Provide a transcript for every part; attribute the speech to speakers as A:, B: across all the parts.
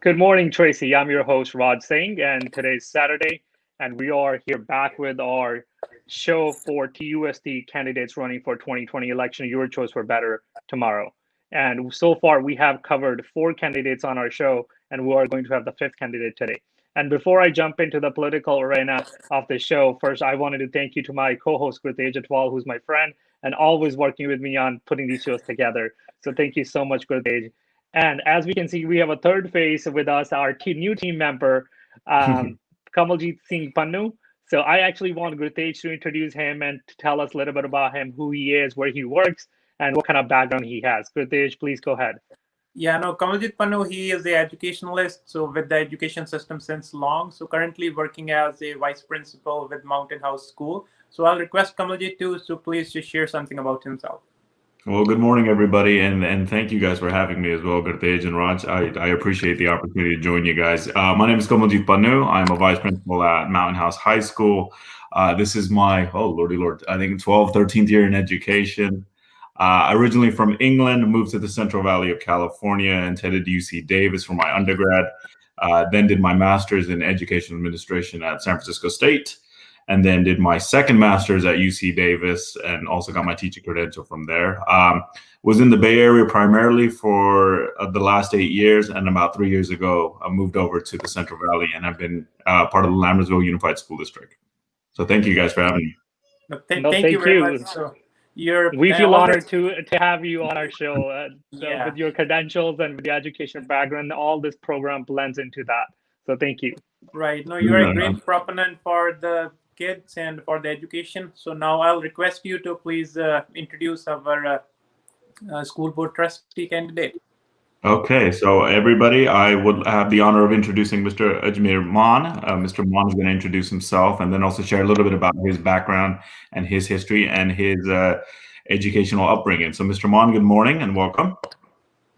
A: Good morning, Tracy. I'm your host, Raj Singh, and today's Saturday, and we are here back with our show for TUSD candidates running for 2020 election, Your Choice for Better tomorrow. And so far, we have covered four candidates on our show, and we are going to have the fifth candidate today. And before I jump into the political arena of the show, first, I wanted to thank you to my co-host, Gurtej Atwal, who's my friend and always working with me on putting these shows together. So thank you so much, Gurtej. And as we can see, we have a third face with us, our new team member, um, Kamaljeet Singh Pannu. So I actually want Gurtej to introduce him and to tell us a little bit about him, who he is, where he works, and what kind of background he has. Gurtej, please go ahead.
B: Yeah, no, Kamaljeet Pannu, he is the educationalist, so with the education system since long. So currently working as a vice principal with Mountain House School. So I'll request Kamaljeet to please just share something about himself.
C: Well, good morning, everybody, and thank you guys for having me as well, Gurtej and Raj. I appreciate the opportunity to join you guys. My name is Kamaljeet Pannu. I'm a vice principal at Mountain House High School. This is my, oh, lordy lord, I think 12th, 13th year in education. Originally from England, moved to the Central Valley of California and attended UC Davis for my undergrad. Then did my master's in education administration at San Francisco State. And then did my second master's at UC Davis and also got my teaching credential from there. Was in the Bay Area primarily for the last 8 years, and about 3 years ago, I moved over to the Central Valley, and I've been part of the Lambertville Unified School District. So thank you guys for having me.
B: Thank you very much. So
A: we feel honored to have you on our show.
B: Yeah.
A: With your credentials and with your education background, all this program blends into that. So thank you.
B: Right. No, you're a great proponent for the kids and for the education. So now I'll request you to please introduce our school board trustee candidate.
C: Okay, so everybody, I would have the honor of introducing Mr. Ajmer Mann. Mr. Mann is going to introduce himself and then also share a little bit about his background and his history and his educational upbringing. So Mr. Mann, good morning and welcome.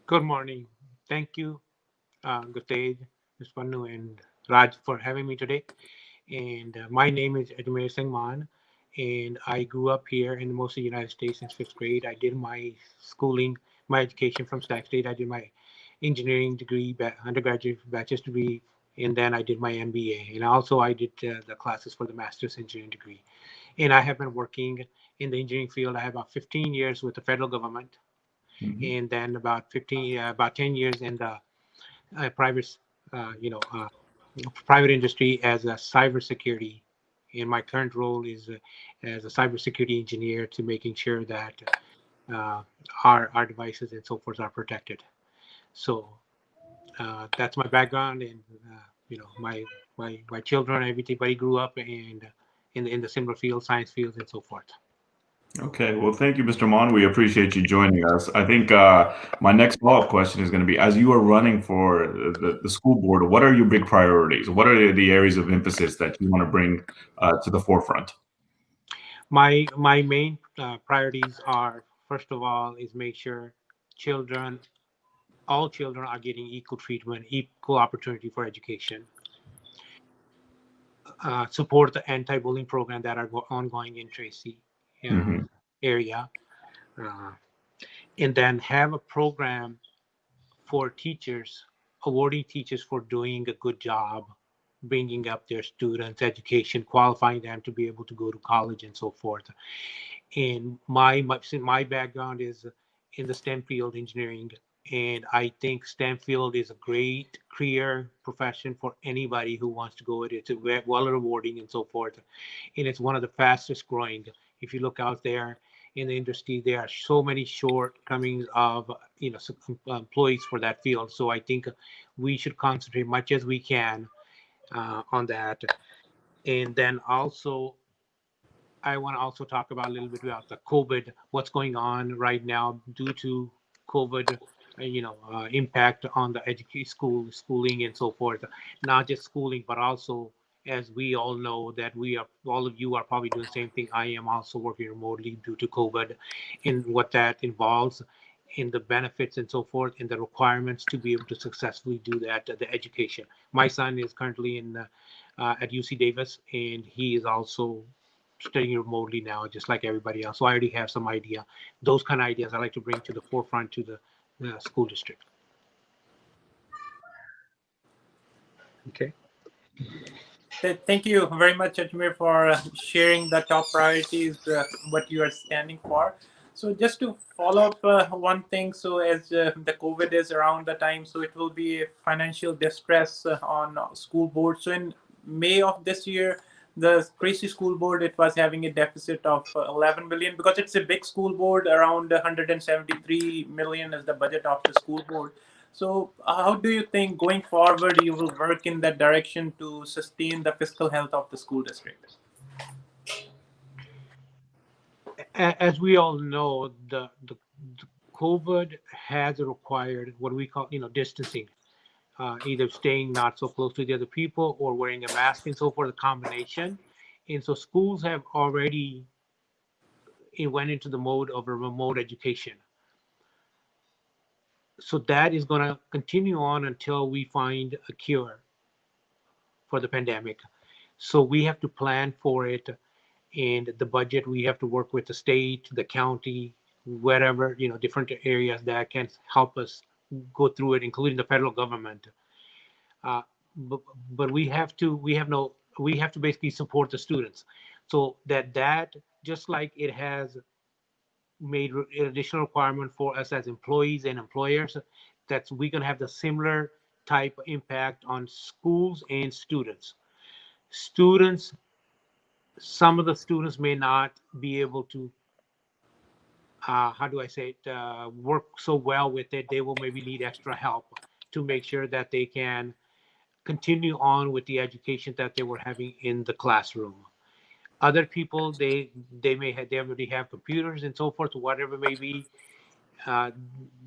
D: Good morning. Thank you, Gurtej, Ms. Pannu, and Raj for having me today. And my name is Ajmer Singh Mann, and I grew up here in most of the United States since 5th grade. I did my schooling, my education from Stack State. I did my engineering degree, undergraduate bachelor's degree, and then I did my MBA. And also I did the classes for the master's engineering degree. And I have been working in the engineering field. I have about 15 years with the federal government, and then about 10 years in the private, private industry as a cybersecurity. And my current role is as a cybersecurity engineer to making sure that our devices and so forth are protected. So that's my background, and my children, everybody grew up and in the similar field, science fields, and so forth.
C: Okay, well, thank you, Mr. Mann. We appreciate you joining us. I think my next follow-up question is going to be, as you are running for the school board, what are your big priorities? What are the areas of emphasis that you want to bring to the forefront?
D: My main priorities are, first of all, is make sure all children are getting equal treatment, equal opportunity for education. Support the anti-bullying program that are ongoing in Tracy area. And then have a program for teachers, awarding teachers for doing a good job, bringing up their students' education, qualifying them to be able to go to college and so forth. And my background is in the STEM field, engineering, and I think STEM field is a great career profession for anybody who wants to go at it. It's well rewarding and so forth, and it's one of the fastest growing. If you look out there in the industry, there are so many shortcomings of employees for that field. So I think we should concentrate much as we can on that. And then also, I want to also talk about a little bit about the COVID, what's going on right now due to COVID, impact on the schooling and so forth. Not just schooling, but also, as we all know, that all of you are probably doing the same thing. I am also working remotely due to COVID, and what that involves in the benefits and so forth, and the requirements to be able to successfully do that, the education. My son is currently at UC Davis, and he is also studying remotely now, just like everybody else. So I already have some idea. Those kind of ideas I like to bring to the forefront to the school district. Okay.
B: Thank you very much, Ajmer, for sharing the top priorities, what you are standing for. So just to follow up one thing, so as the COVID is around the time, so it will be a financial distress on school board. So in May of this year, the Tracy School Board, it was having a deficit of 11 million because it's a big school board. Around 173 million is the budget of the school board. So, how do you think going forward you will work in that direction to sustain the fiscal health of the school district?
D: As we all know, the COVID has required what we call, distancing, either staying not so close to the other people or wearing a mask and so forth, a combination. And so schools have already went into the mode of a remote education. So that is going to continue on until we find a cure for the pandemic. So we have to plan for it, and the budget, we have to work with the state, the county, wherever, different areas that can help us go through it, including the federal government. Uh, but, but we have to basically support the students. So that just like it has made an additional requirement for us as employees and employers, that's we're going to have the similar type of impact on schools and students. Students, some of the students may not be able to, how do I say it, work so well with it. They will maybe need extra help to make sure that they can continue on with the education that they were having in the classroom. Other people, they already have computers and so forth, whatever it may be. Uh,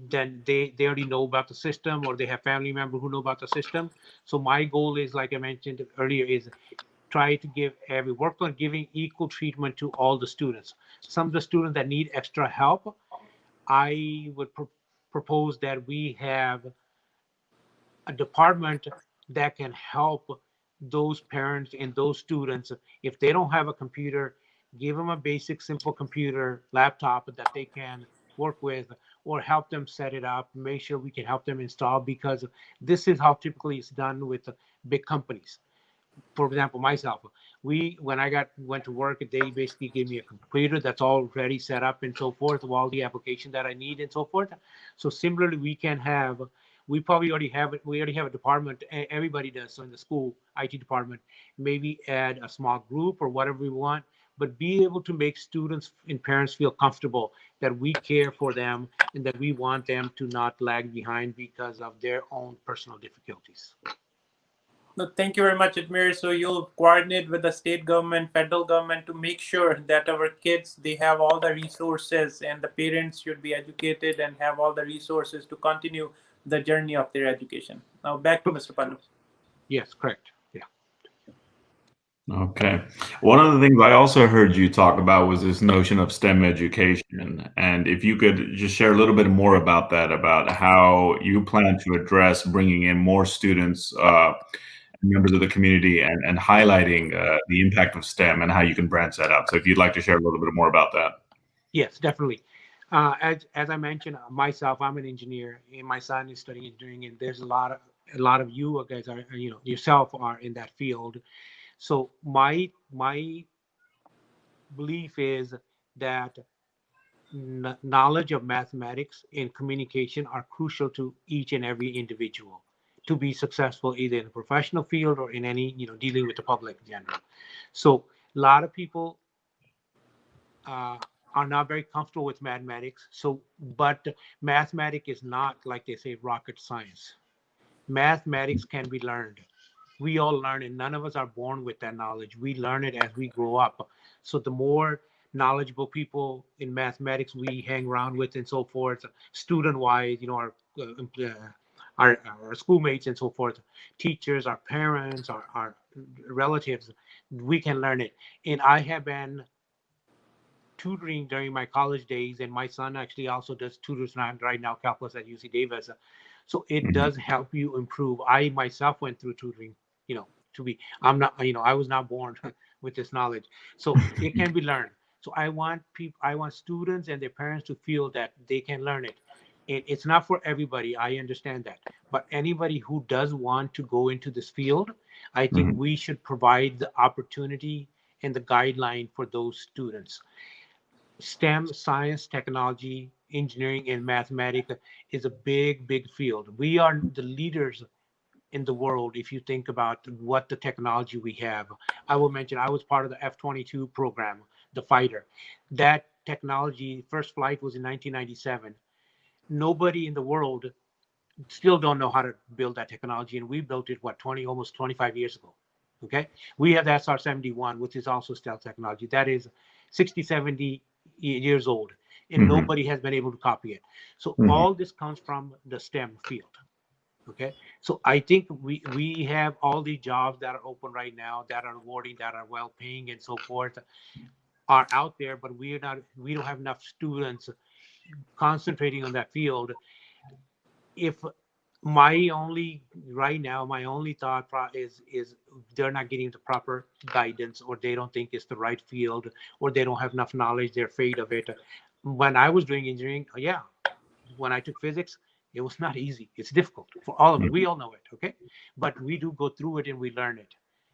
D: then they already know about the system, or they have family members who know about the system. So my goal is, like I mentioned earlier, is try to work on giving equal treatment to all the students. Some of the students that need extra help, I would propose that we have a department that can help those parents and those students. If they don't have a computer, give them a basic, simple computer, laptop that they can work with, or help them set it up, make sure we can help them install, because this is how typically it's done with big companies. For example, myself, when I went to work, they basically gave me a computer that's already set up and so forth, with all the application that I need and so forth. So similarly, we probably already have it. We already have a department. Everybody does. So in the school IT department, maybe add a small group or whatever we want, but be able to make students and parents feel comfortable that we care for them and that we want them to not lag behind because of their own personal difficulties.
B: No, thank you very much, Ajmer. So you'll coordinate with the state government, federal government to make sure that our kids, they have all the resources, and the parents should be educated and have all the resources to continue the journey of their education. Now back to Mr. Pannu.
D: Yes, correct. Yeah.
C: Okay. One of the things I also heard you talk about was this notion of STEM education. And if you could just share a little bit more about that, about how you plan to address bringing in more students, members of the community, and highlighting the impact of STEM and how you can branch that out. So if you'd like to share a little bit more about that.
D: Yes, definitely. As I mentioned, myself, I'm an engineer, and my son is studying engineering, and there's a lot of you guys are, yourself are in that field. So my belief is that knowledge of mathematics and communication are crucial to each and every individual to be successful, either in the professional field or in any, dealing with the public in general. So a lot of people are not very comfortable with mathematics. So, but mathematics is not, like they say, rocket science. Mathematics can be learned. We all learn it. None of us are born with that knowledge. We learn it as we grow up. So the more knowledgeable people in mathematics we hang around with and so forth, student-wise, our schoolmates and so forth, teachers, our parents, our relatives, we can learn it. And I have been tutoring during my college days, and my son actually also does tutors right now, calculus at UC Davis. So it does help you improve. I myself went through tutoring, I'm not, I was not born with this knowledge. So it can be learned. So I want students and their parents to feel that they can learn it. It's not for everybody. I understand that, But anybody who does want to go into this field, I think
C: Mhm.
D: we should provide the opportunity and the guideline for those students. STEM, science, technology, engineering, and mathematics is a big, big field. We are the leaders in the world if you think about what the technology we have. I will mention I was part of the F-22 program, the fighter. That technology, first flight was in 1997. Nobody in the world still don't know how to build that technology, and we built it what, 20, almost 25 years ago. Okay, we have the SR-71, which is also stealth technology that is 60, 70 years old, and
C: Mhm.
D: nobody has been able to copy it. So
C: Mhm.
D: all this comes from the STEM field. Okay, so I think we have all the jobs that are open right now, that are rewarding, that are well paying, and so forth, are out there, but we don't have enough students concentrating on that field. If my only right now, my only thought is they're not getting the proper guidance, or they don't think it's the right field, or they don't have enough knowledge, they're afraid of it. When I was doing engineering, yeah, when I took physics, it was not easy. It's difficult for all of it. We all know it, okay? But we do go through it and we learn it.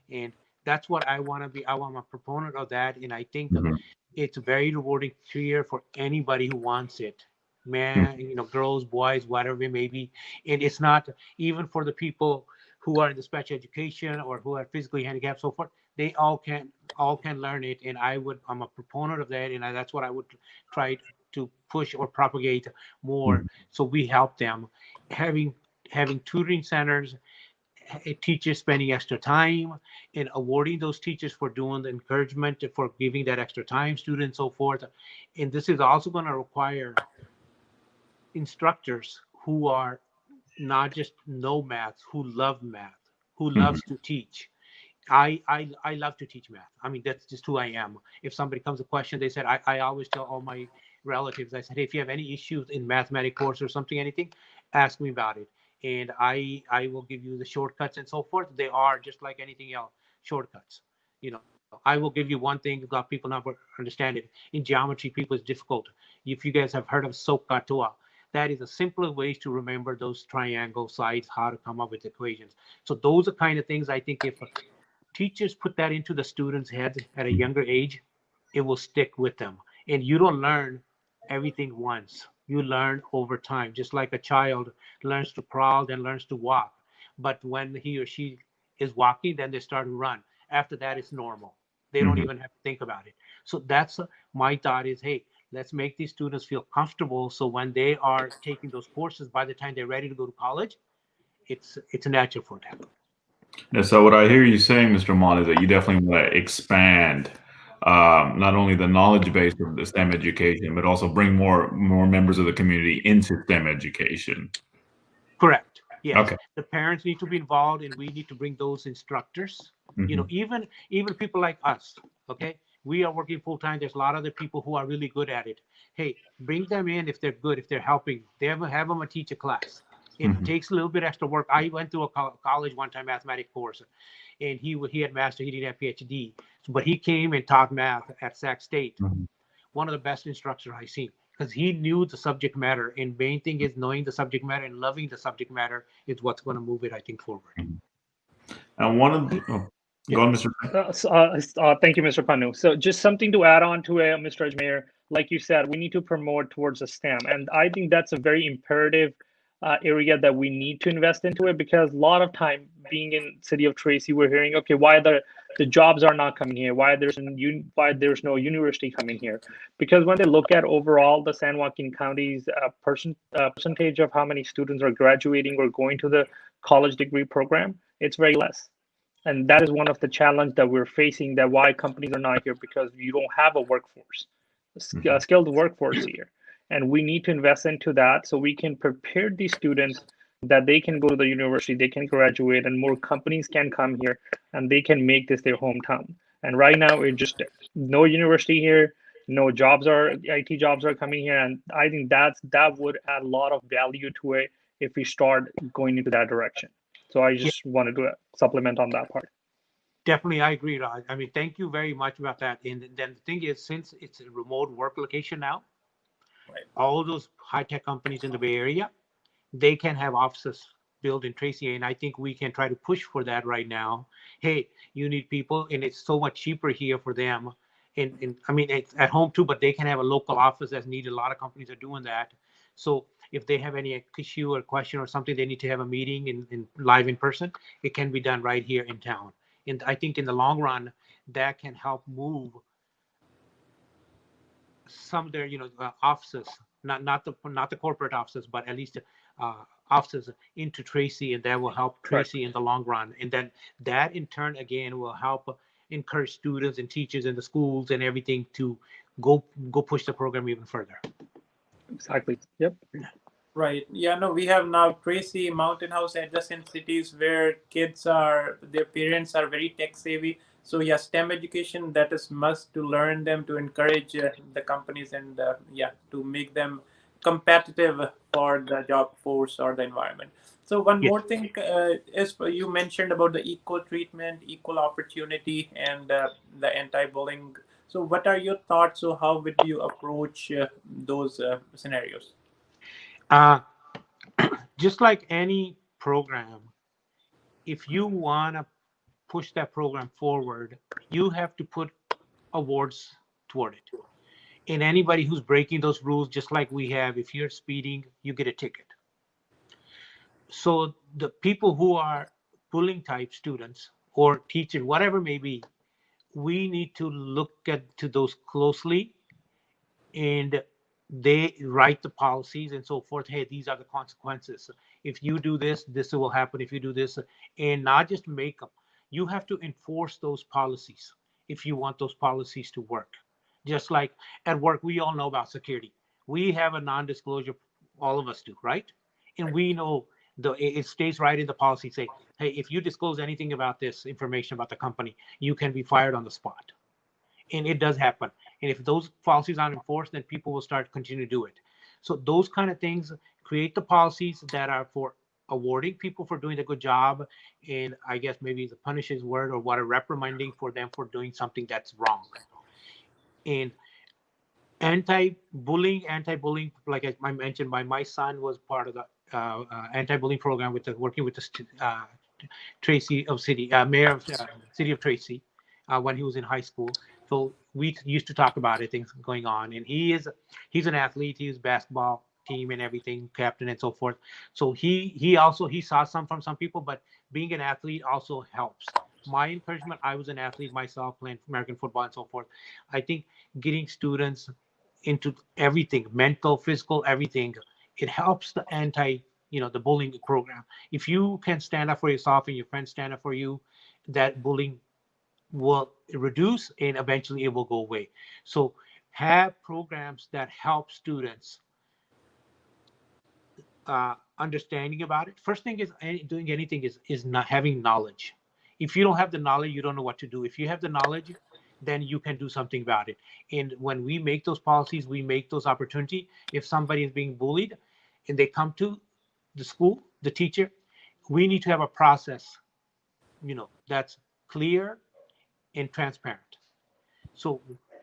D: And that's what I want to be. I'm a proponent of that. And I think
C: Mhm.
D: it's a very rewarding career for anybody who wants it.
C: Mhm.
D: Man, girls, boys, whatever it may be. And it's not even for the people who are in the special education or who are physically handicapped, so forth. They all can learn it. And I'm a proponent of that. And that's what I would try to push or propagate more,
C: Mhm.
D: so we help them having tutoring centers, teachers spending extra time, and awarding those teachers for doing the encouragement, for giving that extra time, students, so forth. And this is also going to require instructors who are not just know math, who
C: Mhm.
D: loves to teach. I love to teach math. I mean, that's just who I am. If somebody comes a question, they said, I always tell all my relatives, I said, hey, if you have any issues in mathematics course or something, anything, ask me about it. And I will give you the shortcuts and so forth. They are just like anything else, shortcuts. I will give you one thing, got people not understand it. In geometry, people is difficult. If you guys have heard of SOHCAHTOA, that is a simpler ways to remember those triangle sides, how to come up with equations. So those are kind of things I think if teachers put that into the students' heads at a younger age, it will stick with them. And you don't learn everything once. You learn over time, just like a child learns to crawl, then learns to walk. But when he or she is walking, then they start to run. After that, it's normal. They don't
C: Mhm.
D: even have to think about it. So that's my thought is, hey, let's make these students feel comfortable. So when they are taking those courses, by the time they're ready to go to college, it's natural for them.
C: Yeah, so what I hear you saying, Mr. Mann, is that you definitely want to expand not only the knowledge base of the STEM education, but also bring more members of the community into STEM education.
D: Correct. Yes.
C: Okay.
D: The parents need to be involved, and we need to bring those instructors.
C: Mhm.
D: Even people like us. Okay, we are working full time. There's a lot of other people who are really good at it. Hey, bring them in if they're good, if they're helping. They have them teach a class. It
C: Mhm.
D: takes a little bit extra work. I went through a college one time mathematics course, and he had master. He didn't have PhD, but he came and taught math at Sac State.
C: Mhm.
D: One of the best instructors I've seen, because he knew the subject matter. And main thing is knowing the subject matter and loving the subject matter is what's going to move it, I think, forward.
C: And one of
D: Yeah.
C: go on, Mr.
A: Thank you, Mr. Panu. So just something to add on to it, Mr. Ajmer. Like you said, we need to promote towards the STEM, and I think that's a very imperative area that we need to invest into it, because a lot of time being in city of Tracy, we're hearing, okay, why the jobs are not coming here, why there's no university coming here, because when they look at overall the San Joaquin County's percentage of how many students are graduating or going to the college degree program, it's very less. And that is one of the challenge that we're facing, that why companies are not here, because you don't have a workforce, a
C: Mhm.
A: skilled workforce here. And we need to invest into that so we can prepare these students that they can go to the university, they can graduate, and more companies can come here and they can make this their hometown. And right now it just no university here, no jobs are IT jobs are coming here. And I think that would add a lot of value to it if we start going into that direction. So I
D: Yeah,
A: just wanted to supplement on that part.
D: definitely. I agree, Raj. I mean, thank you very much about that. And then the thing is, since it's a remote work location now,
B: Right.
D: all those high tech companies in the Bay Area, they can have offices build in Tracy, and I think we can try to push for that right now. Hey, you need people, and it's so much cheaper here for them. And I mean, it's at home too, but they can have a local office as needed. A lot of companies are doing that. So if they have any issue or question or something, they need to have a meeting in live in person. It can be done right here in town. And I think in the long run, that can help move some of their offices, not the corporate offices, but at least offices into Tracy, and that will help Tracy in the long run. And then that in turn again will help encourage students and teachers in the schools and everything to go push the program even further.
A: Exactly. Yep.
B: Right. Yeah, no, we have now Tracy, Mountain House, adjacent cities where their parents are very tech savvy. So yeah, STEM education, that is must to learn them, to encourage the companies, and to make them competitive for the job force or the environment. So one
D: Yes.
B: more thing is you mentioned about the equal treatment, equal opportunity, and the anti-bullying. So what are your thoughts? So how would you approach those scenarios?
D: Just like any program, if you want to push that program forward, you have to put awards toward it. And anybody who's breaking those rules, just like we have, if you're speeding, you get a ticket. So the people who are bullying type students or teachers, whatever it may be, we need to look at to those closely, and they write the policies and so forth. Hey, these are the consequences. If you do this, this will happen. If you do this, and not just make them, you have to enforce those policies if you want those policies to work. Just like at work, we all know about security. We have a non-disclosure, all of us do, right? And we know it stays right in the policy. Say, hey, if you disclose anything about this information about the company, you can be fired on the spot. And it does happen. And if those policies aren't enforced, then people will start to continue to do it. So those kind of things, create the policies that are for awarding people for doing a good job, and I guess maybe the punishes word or what, a reprimanding for them for doing something that's wrong. And anti-bullying, like I mentioned, my son was part of the anti-bullying program working with the Tracy of City, mayor of City of Tracy, when he was in high school. So we used to talk about it, things going on. And he's an athlete. He's basketball team and everything, captain and so forth. So he saw some from some people, but being an athlete also helps. My encouragement, I was an athlete myself, playing American football and so forth. I think getting students into everything, mental, physical, everything, it helps the bullying program. If you can stand up for yourself and your friends stand up for you, that bullying will reduce and eventually it will go away. So have programs that help students understanding about it. First thing is doing anything is not having knowledge. If you don't have the knowledge, you don't know what to do. If you have the knowledge, then you can do something about it. And when we make those policies, we make those opportunity. If somebody is being bullied and they come to the school, the teacher, we need to have a process, that's clear and transparent. So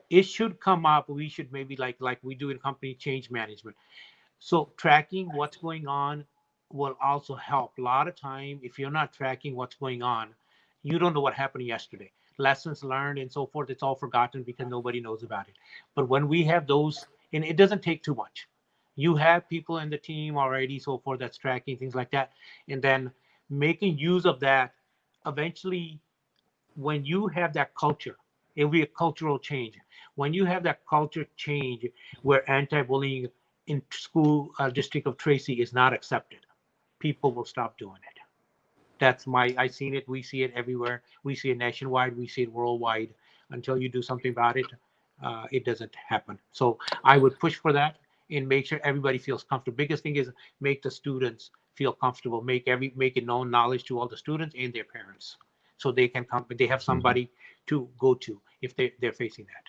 D: it should come up. We should maybe like we do in company change management. So tracking what's going on will also help. A lot of time, if you're not tracking what's going on, you don't know what happened yesterday. Lessons learned and so forth, it's all forgotten because nobody knows about it. But when we have those, and it doesn't take too much. You have people in the team already, so forth, that's tracking things like that. And then making use of that, eventually, when you have that culture, it'll be a cultural change. When you have that culture change where anti-bullying in school district of Tracy is not accepted, people will stop doing it. I seen it. We see it everywhere. We see it nationwide. We see it worldwide. Until you do something about it, it doesn't happen. So I would push for that and make sure everybody feels comfortable. Biggest thing is make the students feel comfortable. Make it known knowledge to all the students and their parents, so they can come. They have somebody to go to if they're facing that.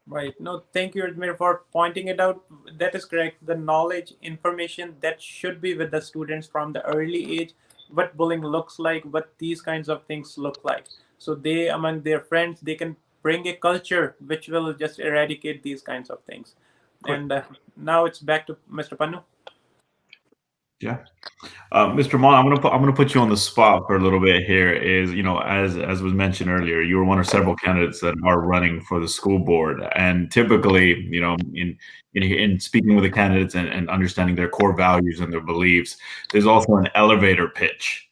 B: Right. No, thank you, Ajmer, for pointing it out. That is correct. The knowledge, information that should be with the students from the early age, what bullying looks like, what these kinds of things look like. So they, among their friends, they can bring a culture which will just eradicate these kinds of things.
D: Correct.
B: And now it's back to Mr. Pannu.
C: Yeah. Mr. Mann, I'm gonna put you on the spot for a little bit here. Is as was mentioned earlier, you were one of several candidates that are running for the school board, and typically, in speaking with the candidates and understanding their core values and their beliefs, there's also an elevator pitch.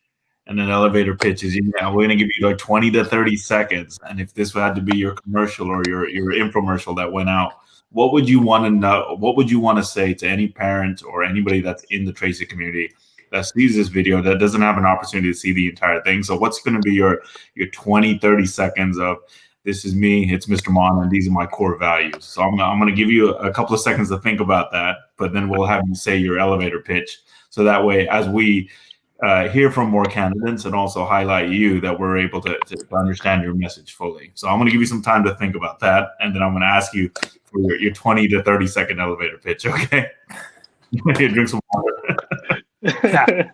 C: And an elevator pitch is, we're gonna give you like 20 to 30 seconds, and if this had to be your commercial or your infomercial that went out, what would you want to know? What would you want to say to any parent or anybody that's in the Tracy community that sees this video that doesn't have an opportunity to see the entire thing? So what's going to be your 20, 30 seconds of, this is me, it's Mr. Mann, and these are my core values. So I'm going to give you a couple of seconds to think about that, but then we'll have you say your elevator pitch. So that way, as we hear from more candidates and also highlight you, that we're able to understand your message fully. So I'm going to give you some time to think about that, and then I'm going to ask you for your 20 to 30 second elevator pitch. Okay. Drink some water.
D: Yeah.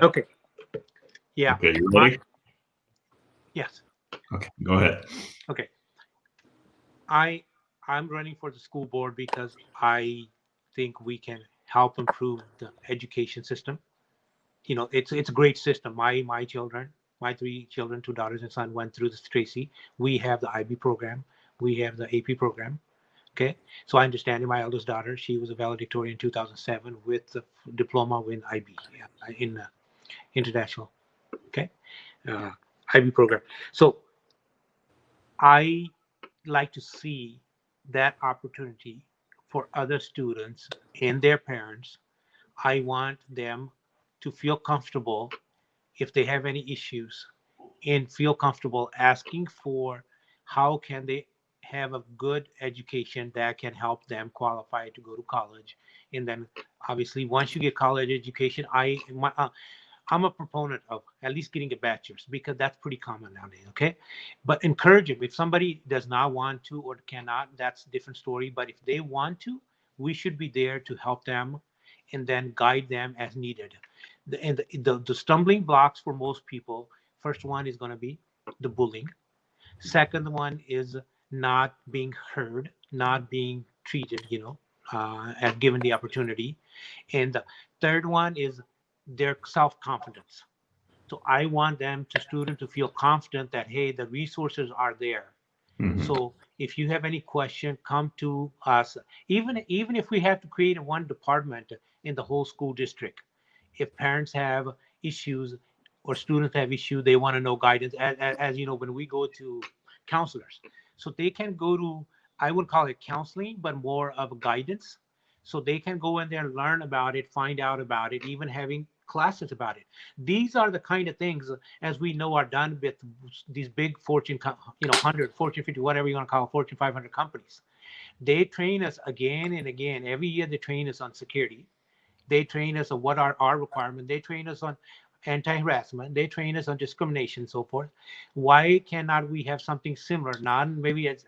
D: Okay. Yeah.
C: Okay, you ready?
D: Yes.
C: Okay, go ahead.
D: Okay. I'm running for the school board because I think we can help improve the education system. It's a great system. My children, my 3 children, 2 daughters and son, went through this Tracy. We have the IB program. We have the AP program. Okay. So I understand my eldest daughter, she was a valedictorian in 2007 with the diploma in IB, in international. Okay. IB program. So I like to see that opportunity for other students and their parents. I want them to feel comfortable if they have any issues and feel comfortable asking for how can they have a good education that can help them qualify to go to college. And then obviously once you get college education, I'm a proponent of at least getting a bachelor's because that's pretty common nowadays. Okay. But encourage them. If somebody does not want to or cannot, that's a different story. But if they want to, we should be there to help them and then guide them as needed. The stumbling blocks for most people, first one is going to be the bullying. Second one is not being heard, not being treated, as given the opportunity. And the third one is their self-confidence. So I want them to student to feel confident that, hey, the resources are there.
C: Mhm.
D: So if you have any question, come to us. Even if we have to create one department in the whole school district, if parents have issues or students have issues, they want to know guidance. As you know, when we go to counselors, so they can go to, I would call it counseling, but more of guidance. So they can go in there, learn about it, find out about it, even having classes about it. These are the kind of things, as we know, are done with these big Fortune, 100, Fortune 50, whatever you want to call it, Fortune 500 companies. They train us again and again. Every year they train us on security. They train us on what are our requirements. They train us on anti-harassment. They train us on discrimination and so forth. Why cannot we have something similar? Not maybe as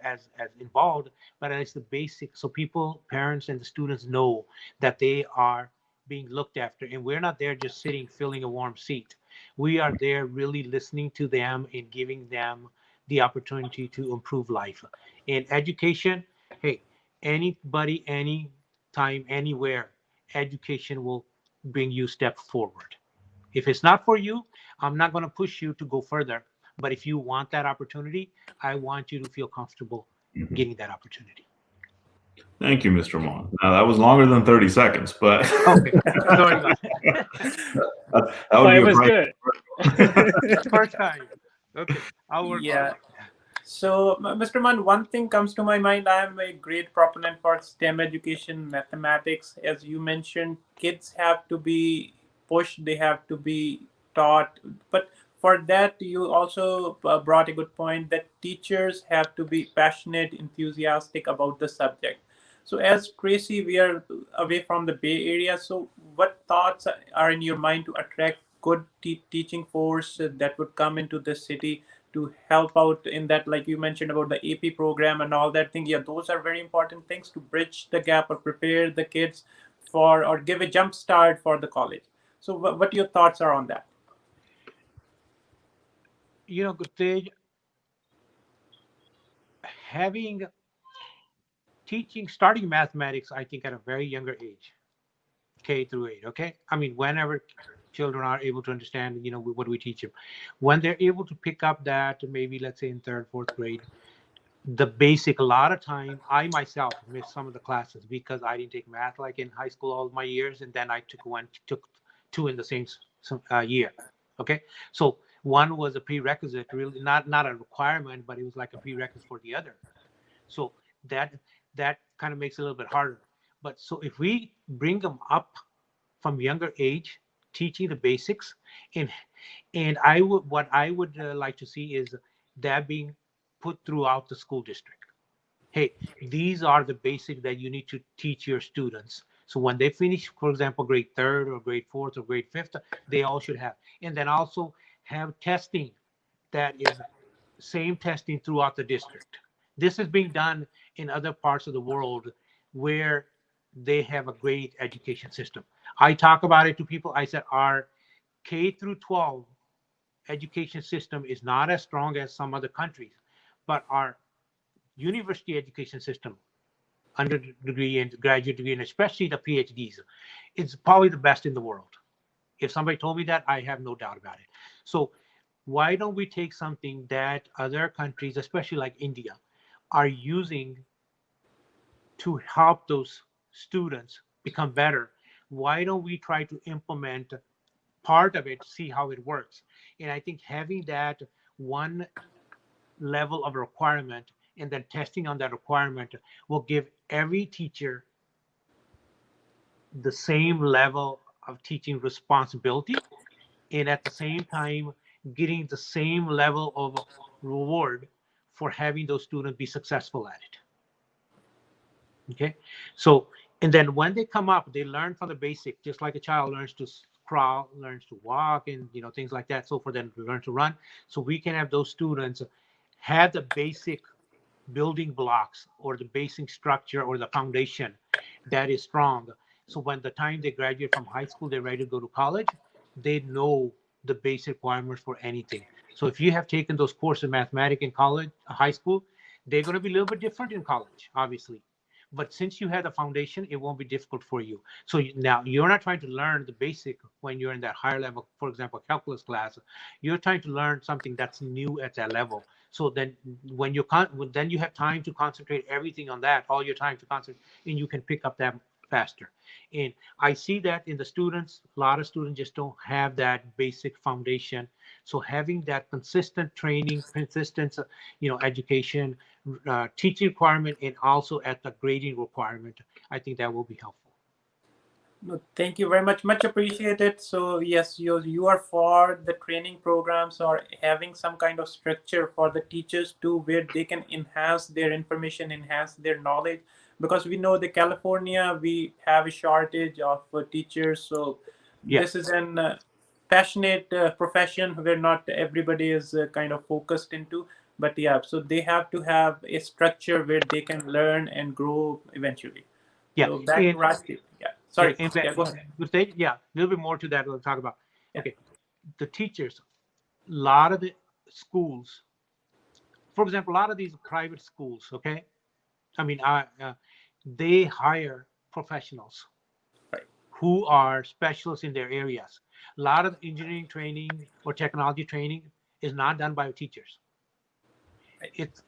D: involved, but as the basic, so people, parents, and the students know that they are being looked after, and we're not there just sitting, filling a warm seat. We are there really listening to them and giving them the opportunity to improve life. In education, hey, anybody, anytime, anywhere, education will bring you step forward. If it's not for you, I'm not going to push you to go further. But if you want that opportunity, I want you to feel comfortable getting that opportunity.
C: Thank you, Mr. Mann. Now, that was longer than 30 seconds, but
D: Okay, sorry about that.
C: that
A: But
C: would be
A: it
C: a
A: was
C: bright.
A: good.
D: First time. Okay, I'll work on
B: Yeah.
D: it.
B: So, Mr. Mann, one thing comes to my mind. I am a great proponent for STEM education, mathematics. As you mentioned, kids have to be pushed, they have to be taught. But for that, you also brought a good point that teachers have to be passionate, enthusiastic about the subject. So, as Tracy, we are away from the Bay Area. So, what thoughts are in your mind to attract good teaching force that would come into the city to help out in that, like you mentioned about the AP program and all that thing? Yeah, those are very important things to bridge the gap or prepare the kids for, or give a jump start for the college. So what your thoughts are on that?
D: Gurtej, having teaching, starting mathematics, I think at a very younger age, K through 8. Okay, I mean, whenever children are able to understand, what we teach them, when they're able to pick up that, maybe let's say in third, fourth grade, the basic. A lot of time, I myself missed some of the classes because I didn't take math like in high school all my years, and then I took two in the same year. Okay, so one was a prerequisite, really not a requirement, but it was like a prerequisite for the other. So that that kind of makes it a little bit harder. But so if we bring them up from younger age, teaching the basics, and what I would like to see is that being put throughout the school district. Hey, these are the basics that you need to teach your students. So when they finish, for example, grade third or grade fourth or grade fifth, they all should have. And then also have testing that is same testing throughout the district. This is being done in other parts of the world where they have a great education system. I talk about it to people. I said our K through 12 education system is not as strong as some other countries, but our university education system, underdegree degree and graduate degree, and especially the PhDs, it's probably the best in the world. If somebody told me that, I have no doubt about it. So why don't we take something that other countries, especially like India, are using to help those students become better? Why don't we try to implement part of it, see how it works? And I think having that one level of requirement and then testing on that requirement will give every teacher the same level of teaching responsibility, and at the same time getting the same level of reward for having those students be successful at it. Okay, so and then when they come up, they learn from the basic, just like a child learns to crawl, learns to walk, and things like that. So for them to learn to run, so we can have those students have the basic building blocks or the basic structure or the foundation that is strong. So when the time they graduate from high school, they're ready to go to college, they know the basic requirements for anything. So if you have taken those courses in mathematics in college, high school, they're going to be a little bit different in college, obviously. But since you have the foundation, it won't be difficult for you. So now you're not trying to learn the basic when you're in that higher level, for example, calculus class. You're trying to learn something that's new at that level. So then when then you have time to concentrate everything on that, all your time to concentrate, and you can pick up that faster. And I see that in the students, a lot of students just don't have that basic foundation. So having that consistent training, consistent, education, teaching requirement, and also at the grading requirement, I think that will be helpful.
B: No, thank you very much. Much appreciated. So yes, you are for the training programs or having some kind of structure for the teachers too, where they can enhance their information, enhance their knowledge. Because we know the California, we have a shortage of teachers. So this is an passionate profession where not everybody is kind of focused into. But yeah, so they have to have a structure where they can learn and grow eventually.
D: Yeah.
B: So back to Rashid. Yeah. Sorry.
D: Yeah,
B: Go ahead.
D: Yeah, a little bit more to that we'll talk about. Okay. The teachers, a lot of the schools, for example, a lot of these private schools, okay? I mean, they hire professionals who are specialists in their areas. A lot of engineering training or technology training is not done by teachers. It's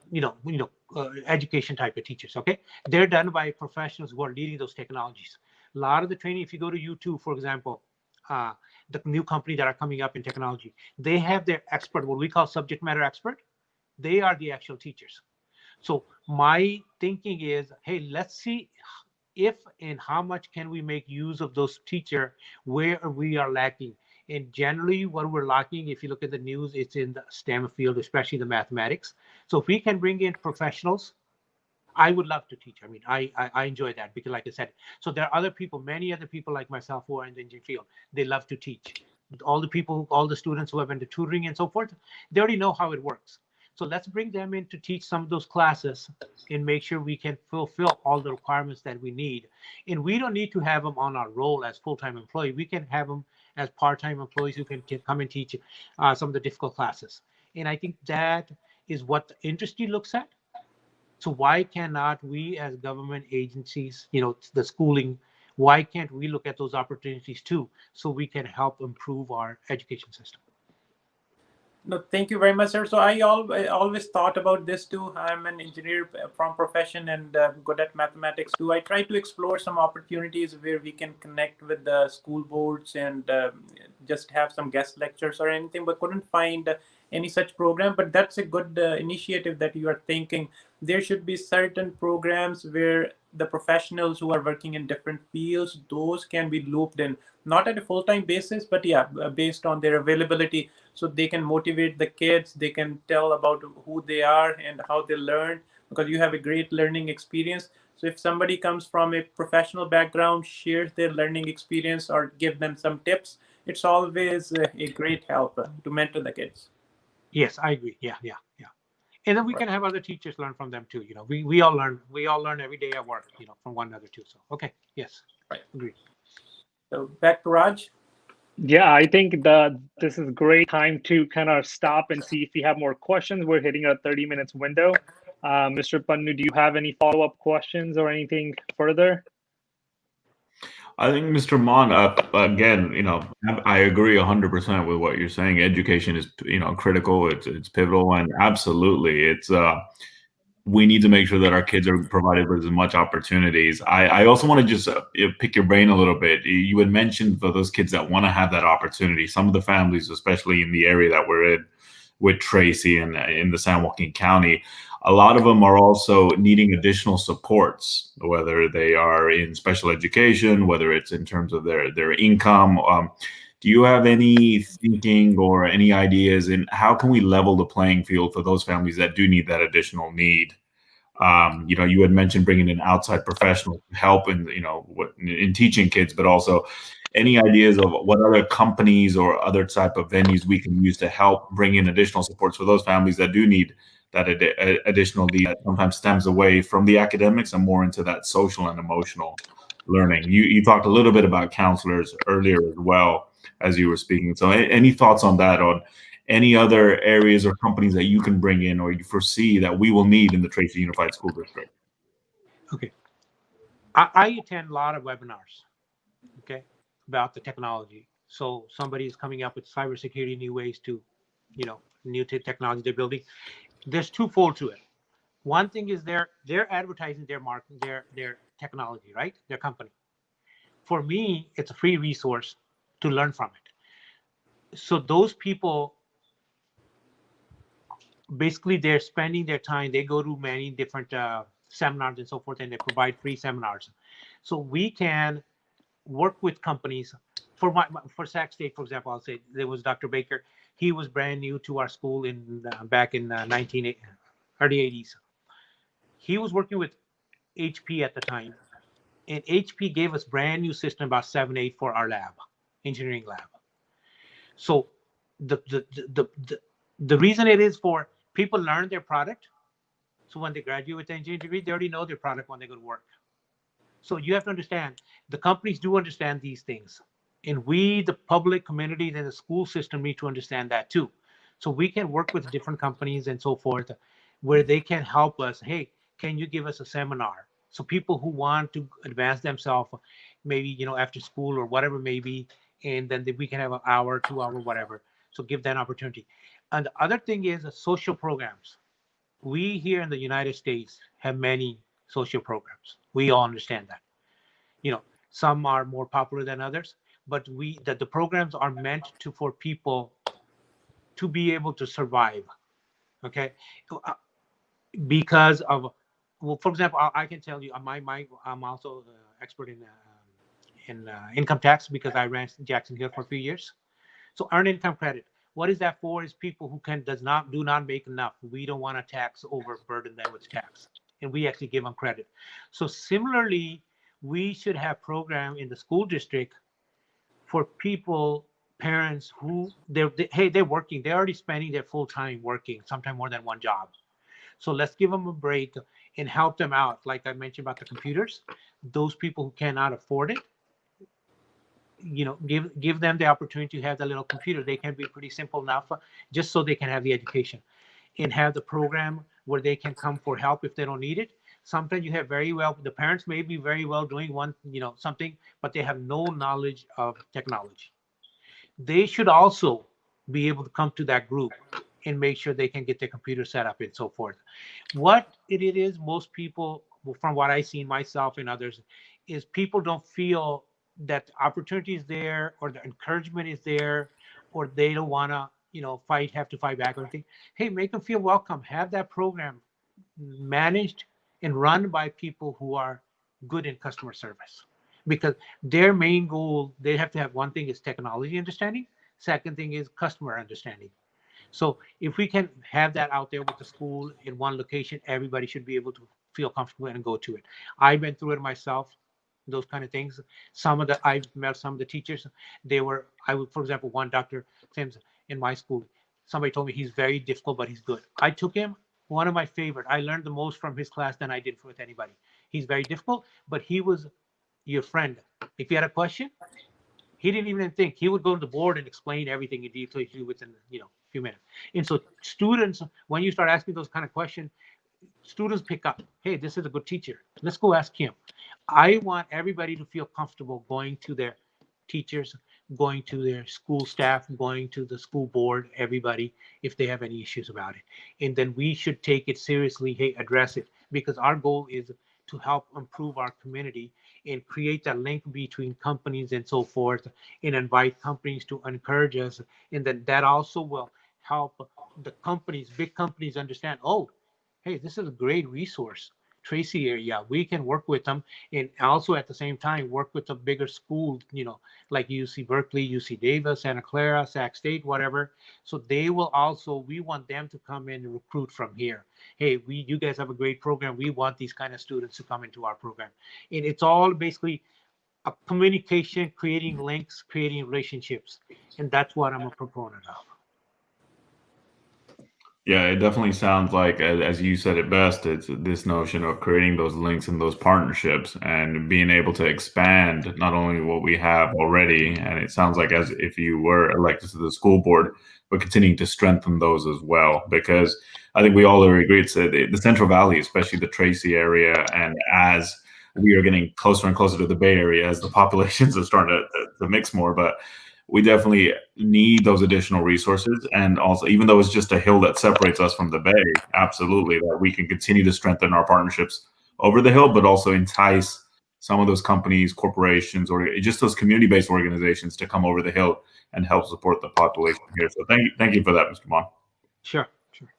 D: education type of teachers. Okay, they're done by professionals who are leading those technologies. A lot of the training, if you go to YouTube, for example, the new company that are coming up in technology, they have their expert, what we call subject matter expert. They are the actual teachers. So my thinking is, hey, let's see if and how much can we make use of those teacher where we are lacking. And generally what we're lacking, if you look at the news, it's in the STEM field, especially the mathematics. So if we can bring in professionals, I would love to teach. I mean, I enjoy that because, like I said, so there are other people, many other people like myself who are in the engineering field. They love to teach. All the people, all the students who have been to tutoring and so forth, they already know how it works. So let's bring them in to teach some of those classes and make sure we can fulfill all the requirements that we need. And we don't need to have them on our role as full-time employee. We can have them as part-time employees who can come and teach some of the difficult classes. And I think that is what the industry looks at. So why cannot we as government agencies, the schooling, Why can't we look at those opportunities too, so we can help improve our education system?
B: No, thank you very much, sir. So I always thought about this too. I'm an engineer from profession and good at mathematics too. I try to explore some opportunities where we can connect with the school boards and just have some guest lectures or anything, but couldn't find any such program. But that's a good initiative that you are thinking. There should be certain programs where the professionals who are working in different fields, those can be looped in, not at a full-time basis, but yeah, based on their availability, so they can motivate the kids, they can tell about who they are and how they learn, because you have a great learning experience. So if somebody comes from a professional background, shares their learning experience or give them some tips, it's always a great help to mentor the kids.
D: Yes, I agree. Yeah. And then we can have other teachers learn from them too. We all learn every day at work, from one another too. So okay, yes,
B: Right.
D: Agreed.
B: So back to Raj.
A: Yeah, I think this is a great time to kind of stop and see if you have more questions. We're hitting a 30 minutes window. Mr. Pannu, do you have any follow-up questions or anything further?
C: I think Mr. Mann, again, I agree 100% with what you're saying. Education is, critical. It's pivotal, and absolutely, we need to make sure that our kids are provided with as much opportunities. I also want to just pick your brain a little bit. You had mentioned for those kids that want to have that opportunity. Some of the families, especially in the area that we're in, with Tracy and in the San Joaquin County, a lot of them are also needing additional supports, whether they are in special education, whether it's in terms of their income. Do you have any thinking or any ideas in how can we level the playing field for those families that do need that additional need? You had mentioned bringing in outside professionals to help in teaching kids, but also any ideas of what other companies or other type of venues we can use to help bring in additional supports for those families that do need that additional need that sometimes stems away from the academics and more into that social and emotional learning. You talked a little bit about counselors earlier as well as you were speaking. So any thoughts on that, on any other areas or companies that you can bring in or you foresee that we will need in the Tracy Unified School District?
D: Okay. I attend a lot of webinars, okay, about the technology. So somebody is coming up with cybersecurity, new ways to, new technology they're building. There's twofold to it. One thing is they're advertising their market, their technology, right? Their company. For me, it's a free resource to learn from it. So those people, basically, they're spending their time. They go to many different seminars and so forth, and they provide free seminars. So we can work with companies. For Sac State, for example, I'll say there was Dr. Baker. He was brand new to our school back in early 80s. He was working with HP at the time, and HP gave us brand new system about 7-8 for our lab, engineering lab. So the reason it is for people learn their product. So when they graduate with the engineering degree, they already know their product when they go to work. So you have to understand, the companies do understand these things. And we, the public community, and the school system need to understand that too. So we can work with different companies and so forth, where they can help us. Hey, can you give us a seminar? So people who want to advance themselves, maybe, after school or whatever maybe, and then we can have an hour, 2 hour, whatever. So give that opportunity. And the other thing is social programs. We here in the United States have many social programs. We all understand that. Some are more popular than others, but the programs are meant for people to be able to survive. Okay, because of, well, for example, I can tell you, I'm also expert in income tax because I ran Jackson Hill for a few years. So earned income credit. What is that for? Is people who do not make enough. We don't want to overburden them with tax, and we actually give them credit. So similarly, we should have program in the school district for parents who they're working. They're already spending their full time working, sometimes more than one job. So let's give them a break and help them out. Like I mentioned about the computers, those people who cannot afford it, give them the opportunity to have the little computer. They can be pretty simple enough, just so they can have the education, and have the program where they can come for help if they don't need it. Sometimes you have the parents may be very well doing something, but they have no knowledge of technology. They should also be able to come to that group and make sure they can get their computer set up and so forth. What it is, most people, from what I see myself and others, is people don't feel that the opportunity is there or the encouragement is there, or they don't want to, have to fight back or anything. Hey, make them feel welcome. Have that program managed and run by people who are good in customer service, because their main goal, they have to have, one thing is technology understanding, second thing is customer understanding. So if we can have that out there with the school in one location, everybody should be able to feel comfortable and go to it. I've been through it myself, those kind of things. I've met some of the teachers. For example, one Dr. Sims in my school, somebody told me he's very difficult, but he's good. I took him, one of my favorite. I learned the most from his class than I did with anybody. He's very difficult, but he was your friend. If you had a question, he didn't even think. He would go to the board and explain everything in detail to you within a few minutes. And so students, when you start asking those kind of questions, students pick up. Hey, this is a good teacher. Let's go ask him. I want everybody to feel comfortable going to their teachers, going to their school staff, going to the school board, everybody, if they have any issues about it. And then we should take it seriously, hey, address it, because our goal is to help improve our community and create that link between companies and so forth, and invite companies to encourage us. And then that also will help the companies, big companies, understand, oh, hey, this is a great resource. Tracy area, we can work with them, and also at the same time work with a bigger school, like UC Berkeley, UC Davis, Santa Clara, Sac State, whatever. So they will also, we want them to come in and recruit from here. Hey, you guys have a great program. We want these kind of students to come into our program. And it's all basically a communication, creating links, creating relationships. And that's what I'm a proponent of.
C: Yeah, it definitely sounds like, as you said it best, it's this notion of creating those links and those partnerships and being able to expand not only what we have already, and it sounds like as if you were elected to the school board, but continuing to strengthen those as well. Because I think we all agree it's the Central Valley, especially the Tracy area, and as we are getting closer and closer to the Bay Area, as the populations are starting to mix more, but we definitely need those additional resources. And also, even though it's just a hill that separates us from the Bay, absolutely, that we can continue to strengthen our partnerships over the hill, but also entice some of those companies, corporations, or just those community-based organizations to come over the hill and help support the population here. So thank you for that, Mr. Mann.
D: Sure.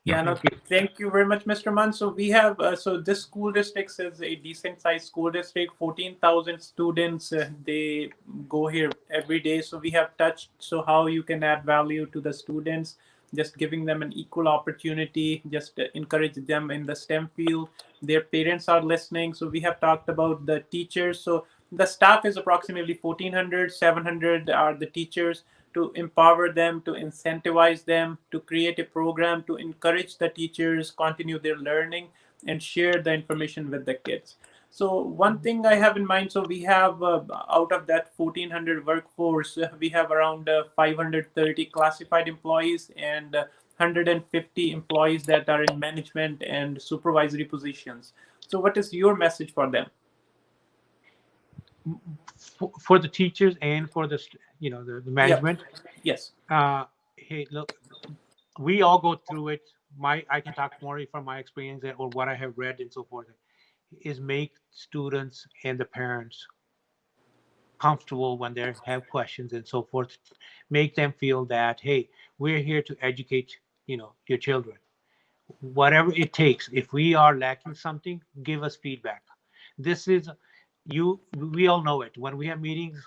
B: Yeah, no, thank you very much, Mr. Mann. So we have, so this school district is a decent sized school district, 14,000 students. They go here every day. So we have touched, so how you can add value to the students, just giving them an equal opportunity, just encourage them in the STEM field. Their parents are listening. So we have talked about the teachers. So the staff is approximately 1,400, 700 are the teachers. To empower them, to incentivize them, to create a program to encourage the teachers continue their learning and share the information with the kids. So one thing I have in mind, so we have out of that 1,400 workforce, we have around 530 classified employees and 150 employees that are in management and supervisory positions. So what is your message for them?
D: For the teachers and for the management.
B: Yes.
D: Hey, look, we all go through it. I can talk more from my experience or what I have read and so forth, is make students and the parents comfortable when they have questions and so forth. Make them feel that, hey, we're here to educate your children, whatever it takes. If we are lacking something, give us feedback. This is we all know it. When we have meetings,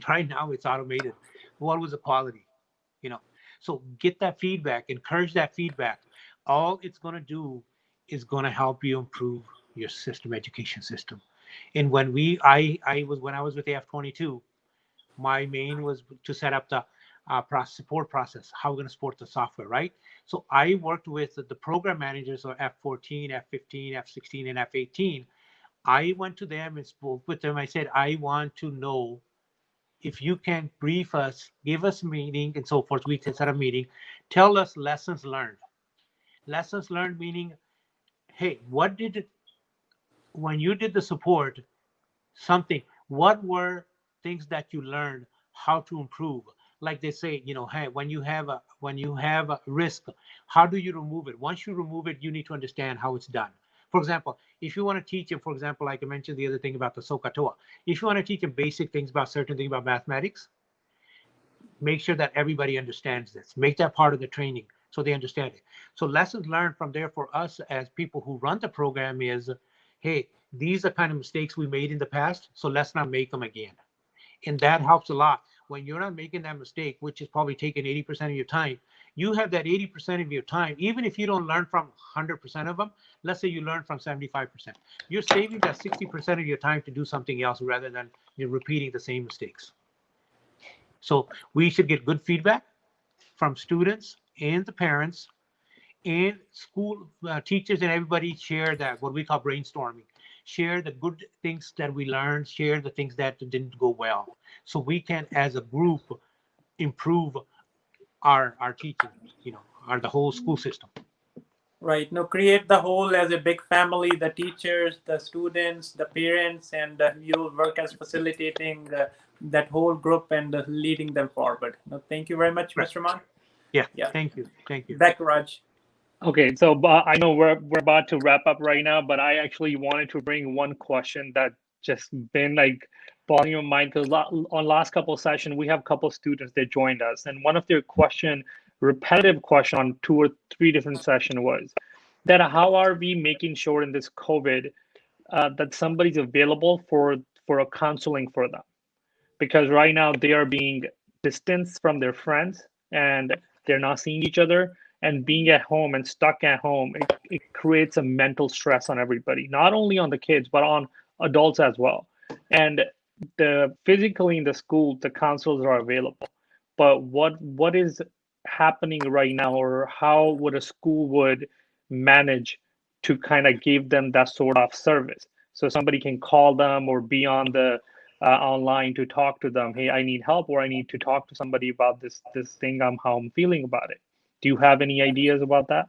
D: right now it's automated. What was the quality? So get that feedback, encourage that feedback. All it's going to do is going to help you improve your education system. And when I was with the F-22, my main was to set up the support process, how we're going to support the software, right? So I worked with the program managers of F-14, F-15, F-16, and F-18. I went to them and spoke with them. I said, I want to know if you can brief us, give us a meeting and so forth. We can set a meeting. Tell us lessons learned. Lessons learned meaning, hey, what did when you did the support, what were things that you learned how to improve? Like they say, hey, when you have a risk, how do you remove it? Once you remove it, you need to understand how it's done. For example, if you want to teach him, for example, like I mentioned the other thing about the SOHCAHTOA, if you want to teach him basic things about certain things about mathematics, make sure that everybody understands this. Make that part of the training so they understand it. So lessons learned from there for us as people who run the program is, hey, these are kind of mistakes we made in the past, so let's not make them again. And that helps a lot. When you're not making that mistake, which is probably taking 80% of your time, you have that 80% of your time, even if you don't learn from 100% of them, let's say you learn from 75%. You're saving that 60% of your time to do something else rather than you're repeating the same mistakes. So we should get good feedback from students and the parents and school teachers, and everybody share that, what we call brainstorming. Share the good things that we learned, share the things that didn't go well. So we can, as a group, improve our teaching, the whole school system.
B: Right. No, create the whole as a big family, the teachers, the students, the parents, and you'll work as facilitating that whole group and leading them forward. No, thank you very much,
D: Right.
B: Mr. Mann.
D: Yeah.
B: Yeah.
D: Thank you.
B: Back to Raj.
A: Okay, so I know we're about to wrap up right now, but I actually wanted to bring one question that just been like bothering my mind, because on last couple of sessions we have a couple of students that joined us, and one of their repetitive question on 2 or 3 different sessions was that how are we making sure in this COVID that somebody's available for a counseling for them, because right now they are being distanced from their friends and they're not seeing each other, and being at home and stuck at home, it creates a mental stress on everybody, not only on the kids but on adults as well. And the physically in the school the counselors are available, but what is happening right now, or how would a school would manage to kind of give them that sort of service, so somebody can call them or be on the online to talk to them, hey, I need help, or I need to talk to somebody about this thing, how I'm feeling about it. Do you have any ideas about that?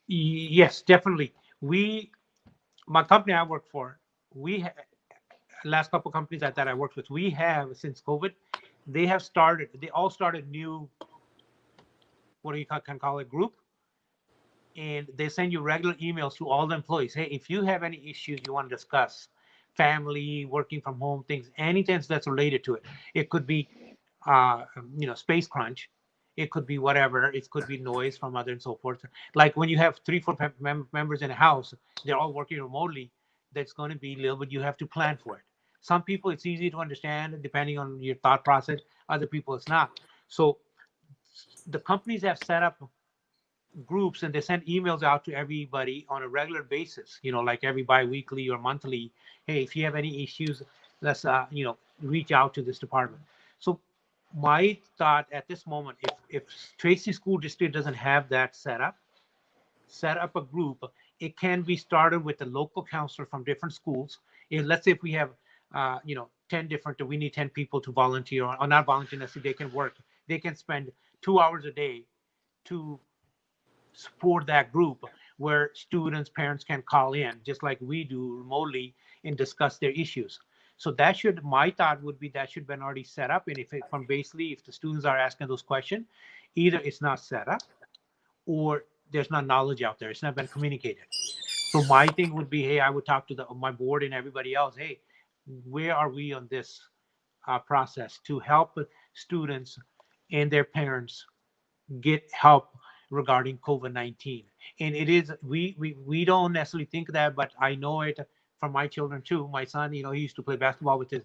D: Yes, definitely. My company I work for, last couple of companies that I worked with, we have, since COVID, they all started new, what do you can call it, group, and they send you regular emails to all the employees. Hey, if you have any issues you want to discuss, family, working from home, things, anything that's related to it. It could be, space crunch. It could be whatever. It could be noise from other and so forth. Like when you have 3-4 members in a house, they're all working remotely. That's going to be a little bit. You have to plan for it. Some people it's easy to understand depending on your thought process. Other people it's not. So the companies have set up groups and they send emails out to everybody on a regular basis, like every bi-weekly or monthly. Hey, if you have any issues, let's reach out to this department. So my thought at this moment, if Tracy School District doesn't have that set up a group. It can be started with a local counselor from different schools. Let's say if we have 10 different, we need 10 people to volunteer, or not volunteer necessarily, they can work, they can spend 2 hours a day to support that group, where students, parents can call in just like we do remotely and discuss their issues. So my thought would be that should have been already set up. And if the students are asking those questions, either it's not set up or there's not knowledge out there. It's not been communicated. So my thing would be, hey, I would talk to my board and everybody else. Hey, where are we on this process to help students and their parents get help regarding COVID-19? And it is, we don't necessarily think that, but I know it from my children too. My son, he used to play basketball with his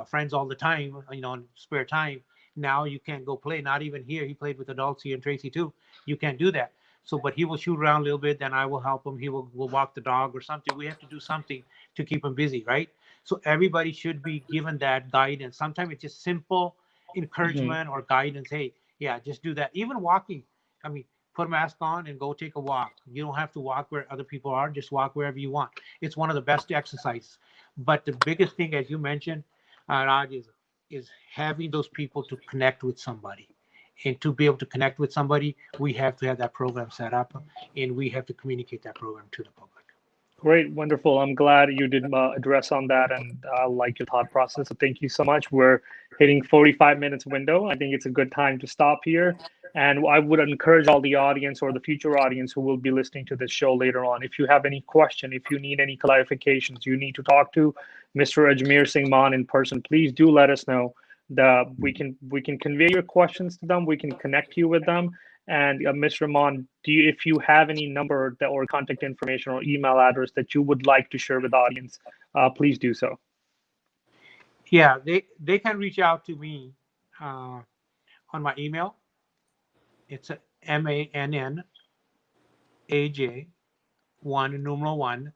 D: friends all the time, in spare time. Now you can't go play, not even here. He played with adults here in Tracy too. You can't do that. So, but he will shoot around a little bit, then I will help him. We'll walk the dog or something. We have to do something to keep him busy, right? So everybody should be given that guidance. Sometimes it's just simple encouragement or guidance. Hey, yeah, just do that. Even walking. I mean, put a mask on and go take a walk. You don't have to walk where other people are. Just walk wherever you want. It's one of the best exercises. But the biggest thing, as you mentioned, Raj, is having those people to connect with somebody. And to be able to connect with somebody, we have to have that program set up, and we have to communicate that program to the public.
A: Great, wonderful. I'm glad you did address on that, and I like your thought process. So thank you so much. We're hitting 45 minutes window. I think it's a good time to stop here. And I would encourage all the audience or the future audience who will be listening to this show later on, if you have any question, if you need any clarifications, you need to talk to Mr. Ajmer Singh Mann in person, please do let us know. We can convey your questions to them. We can connect you with them. And Mr. Mann, if you have any number that, or contact information or email address that you would like to share with the audience, please do so.
D: Yeah, they can reach out to me on my email. It's MANNAJ1 1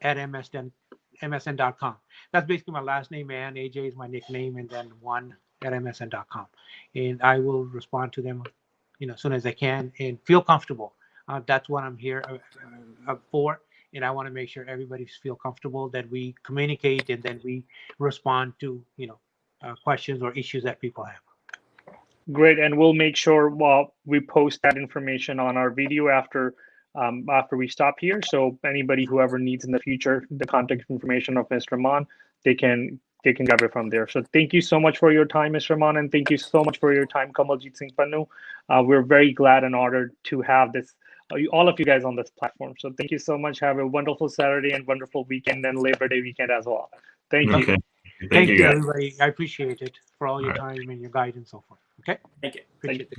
D: at msn.com. That's basically my last name, and AJ is my nickname, and then 1 at msn.com. And I will respond to them, as soon as I can, and feel comfortable. That's what I'm here for. And I want to make sure everybody feel comfortable, that we communicate and then we respond to, questions or issues that people have.
A: Great, and we'll make sure we post that information on our video after we stop here. So anybody, whoever needs in the future, the contact information of Mr. Mann, they can grab it from there. So thank you so much for your time, Mr. Mann, and thank you so much for your time, Kamaljit Singh Pannu. We're very glad and honored to have this, all of you guys on this platform. So thank you so much. Have a wonderful Saturday and wonderful weekend, and Labor Day weekend as well. Thank you.
C: Okay.
D: Thank you,
C: guys.
D: everybody. I appreciate it for all your time and your guidance and so forth. Okay?
B: Thank you.
D: Appreciate it.